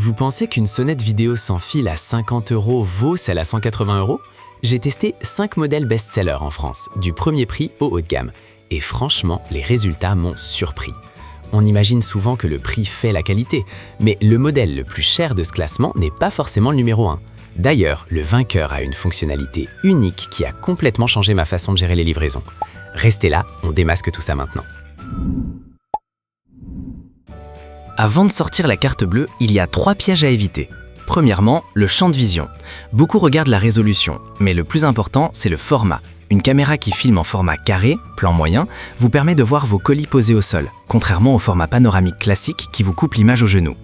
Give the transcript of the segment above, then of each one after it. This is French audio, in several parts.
Vous pensez qu'une sonnette vidéo sans fil à 50 € vaut celle à 180 €? J'ai testé 5 modèles best-sellers en France, du premier prix au haut de gamme. Et franchement, les résultats m'ont surpris. On imagine souvent que le prix fait la qualité, mais le modèle le plus cher de ce classement n'est pas forcément le numéro 1. D'ailleurs, le vainqueur a une fonctionnalité unique qui a complètement changé ma façon de gérer les livraisons. Restez là, on démasque tout ça maintenant. Avant de sortir la carte bleue, il y a 3 pièges à éviter. Premièrement, le champ de vision. Beaucoup regardent la résolution, mais le plus important, c'est le format. Une caméra qui filme en format carré, plan moyen, vous permet de voir vos colis posés au sol, contrairement au format panoramique classique qui vous coupe l'image au genou.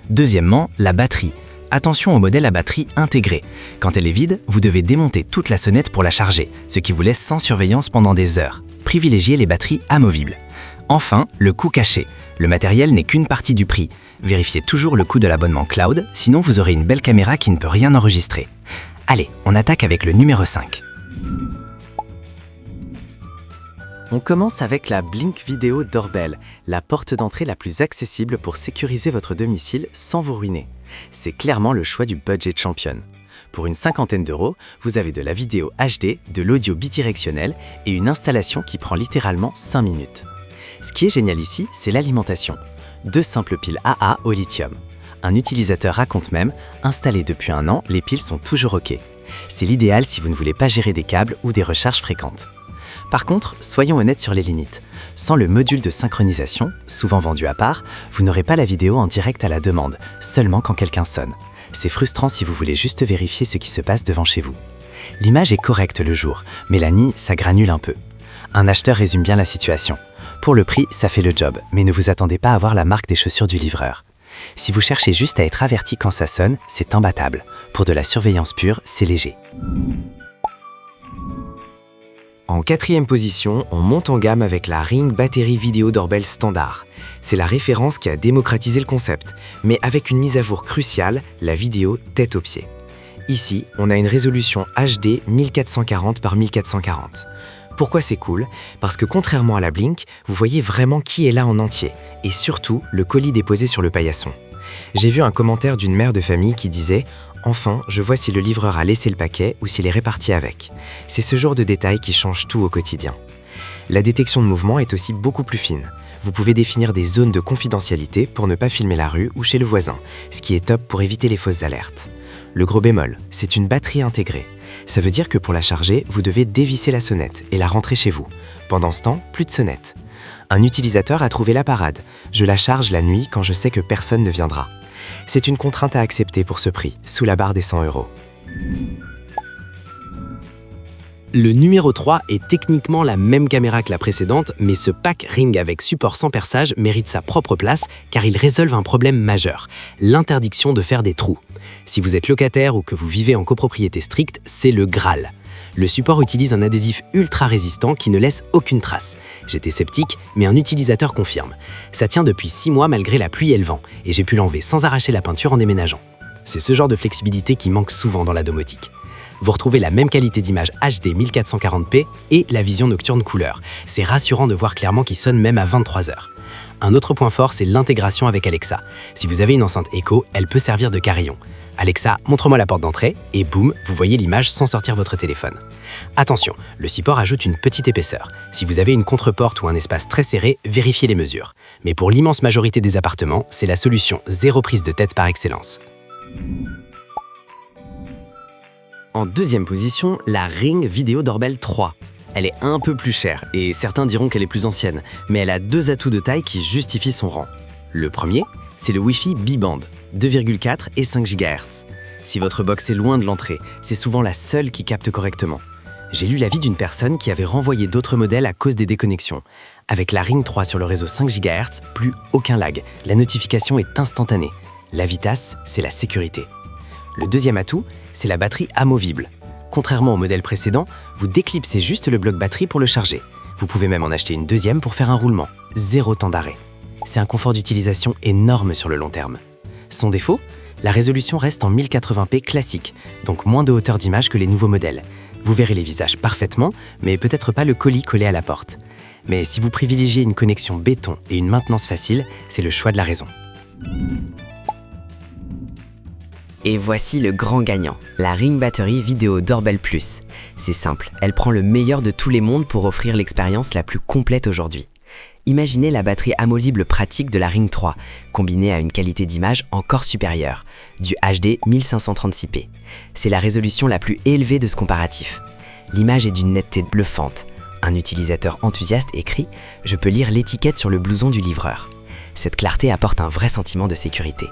Deuxièmement, la batterie. Attention au modèle à batterie intégrée. Quand elle est vide, vous devez démonter toute la sonnette pour la charger, ce qui vous laisse sans surveillance pendant des heures. Privilégiez les batteries amovibles. Enfin, le coût caché. Le matériel n'est qu'une partie du prix. Vérifiez toujours le coût de l'abonnement cloud, sinon vous aurez une belle caméra qui ne peut rien enregistrer. Allez, on attaque avec le numéro 5. On commence avec la Blink Video Doorbell, la porte d'entrée la plus accessible pour sécuriser votre domicile sans vous ruiner. C'est clairement le choix du budget champion. Pour une cinquantaine d'euros, vous avez de la vidéo HD, de l'audio bidirectionnel et une installation qui prend littéralement 5 minutes. Ce qui est génial ici, c'est l'alimentation. 2 simples piles AA au lithium. Un utilisateur raconte même, installé depuis 1 an, les piles sont toujours OK. C'est l'idéal si vous ne voulez pas gérer des câbles ou des recharges fréquentes. Par contre, soyons honnêtes sur les limites. Sans le module de synchronisation, souvent vendu à part, vous n'aurez pas la vidéo en direct à la demande, seulement quand quelqu'un sonne. C'est frustrant si vous voulez juste vérifier ce qui se passe devant chez vous. L'image est correcte le jour, mais la nuit, ça granule un peu. Un acheteur résume bien la situation. Pour le prix, ça fait le job, mais ne vous attendez pas à voir la marque des chaussures du livreur. Si vous cherchez juste à être averti quand ça sonne, c'est imbattable. Pour de la surveillance pure, c'est léger. En 4e position, on monte en gamme avec la Ring Battery Video Doorbell Standard. C'est la référence qui a démocratisé le concept, mais avec une mise à jour cruciale, la vidéo tête aux pieds. Ici, on a une résolution HD 1440 par 1440. Pourquoi c'est cool? Parce que contrairement à la Blink, vous voyez vraiment qui est là en entier, et surtout le colis déposé sur le paillasson. J'ai vu un commentaire d'une mère de famille qui disait « Enfin, je vois si le livreur a laissé le paquet ou s'il est réparti avec ». C'est ce genre de détails qui change tout au quotidien. La détection de mouvement est aussi beaucoup plus fine. Vous pouvez définir des zones de confidentialité pour ne pas filmer la rue ou chez le voisin, ce qui est top pour éviter les fausses alertes. Le gros bémol, c'est une batterie intégrée. Ça veut dire que pour la charger, vous devez dévisser la sonnette et la rentrer chez vous. Pendant ce temps, plus de sonnette. Un utilisateur a trouvé la parade. Je la charge la nuit quand je sais que personne ne viendra. C'est une contrainte à accepter pour ce prix, sous la barre des 100 €. Le numéro 3 est techniquement la même caméra que la précédente, mais ce pack Ring avec support sans perçage mérite sa propre place car il résolve un problème majeur, l'interdiction de faire des trous. Si vous êtes locataire ou que vous vivez en copropriété stricte, c'est le Graal. Le support utilise un adhésif ultra résistant qui ne laisse aucune trace. J'étais sceptique, mais un utilisateur confirme. Ça tient depuis 6 mois malgré la pluie et le vent, et j'ai pu l'enlever sans arracher la peinture en déménageant. C'est ce genre de flexibilité qui manque souvent dans la domotique. Vous retrouvez la même qualité d'image HD 1440p et la vision nocturne couleur. C'est rassurant de voir clairement qu'il sonne même à 23 h. Un autre point fort, c'est l'intégration avec Alexa. Si vous avez une enceinte Echo, elle peut servir de carillon. Alexa, montre-moi la porte d'entrée, et boum, vous voyez l'image sans sortir votre téléphone. Attention, le support ajoute une petite épaisseur. Si vous avez une contreporte ou un espace très serré, vérifiez les mesures. Mais pour l'immense majorité des appartements, c'est la solution zéro prise de tête par excellence. En 2e position, la Ring Video Doorbell 3. Elle est un peu plus chère, et certains diront qu'elle est plus ancienne, mais elle a 2 atouts de taille qui justifient son rang. Le premier, c'est le Wi-Fi bi-band, 2,4 et 5 GHz. Si votre box est loin de l'entrée, c'est souvent la seule qui capte correctement. J'ai lu l'avis d'une personne qui avait renvoyé d'autres modèles à cause des déconnexions. Avec la Ring 3 sur le réseau 5 GHz, plus aucun lag, la notification est instantanée. La vitesse, c'est la sécurité. Le deuxième atout, c'est la batterie amovible. Contrairement au modèle précédent, vous déclipsez juste le bloc batterie pour le charger. Vous pouvez même en acheter une deuxième pour faire un roulement. 0 temps d'arrêt. C'est un confort d'utilisation énorme sur le long terme. Son défaut, la résolution reste en 1080p classique, donc moins de hauteur d'image que les nouveaux modèles. Vous verrez les visages parfaitement, mais peut-être pas le colis collé à la porte. Mais si vous privilégiez une connexion béton et une maintenance facile, c'est le choix de la raison. Et voici le grand gagnant, la Ring Battery Video Doorbell Plus. C'est simple, elle prend le meilleur de tous les mondes pour offrir l'expérience la plus complète aujourd'hui. Imaginez la batterie amovible pratique de la Ring 3, combinée à une qualité d'image encore supérieure, du HD 1536p. C'est la résolution la plus élevée de ce comparatif. L'image est d'une netteté bluffante. Un utilisateur enthousiaste écrit « Je peux lire l'étiquette sur le blouson du livreur ». Cette clarté apporte un vrai sentiment de sécurité.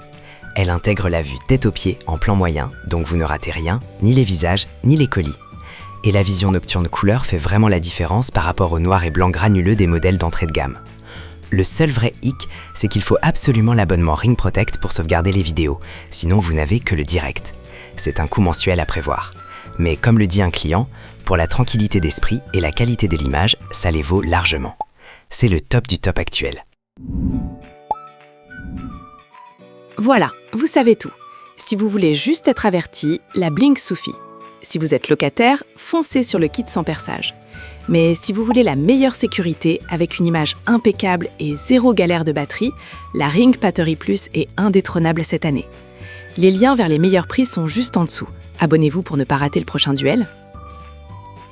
Elle intègre la vue tête aux pieds en plan moyen, donc vous ne ratez rien, ni les visages, ni les colis. Et la vision nocturne couleur fait vraiment la différence par rapport au noir et blanc granuleux des modèles d'entrée de gamme. Le seul vrai hic, c'est qu'il faut absolument l'abonnement Ring Protect pour sauvegarder les vidéos, sinon vous n'avez que le direct. C'est un coût mensuel à prévoir. Mais comme le dit un client, pour la tranquillité d'esprit et la qualité de l'image, ça les vaut largement. C'est le top du top actuel. Voilà, vous savez tout. Si vous voulez juste être averti, la Blink suffit. Si vous êtes locataire, foncez sur le kit sans perçage. Mais si vous voulez la meilleure sécurité avec une image impeccable et zéro galère de batterie, la Ring Battery Plus est indétrônable cette année. Les liens vers les meilleurs prix sont juste en dessous. Abonnez-vous pour ne pas rater le prochain duel.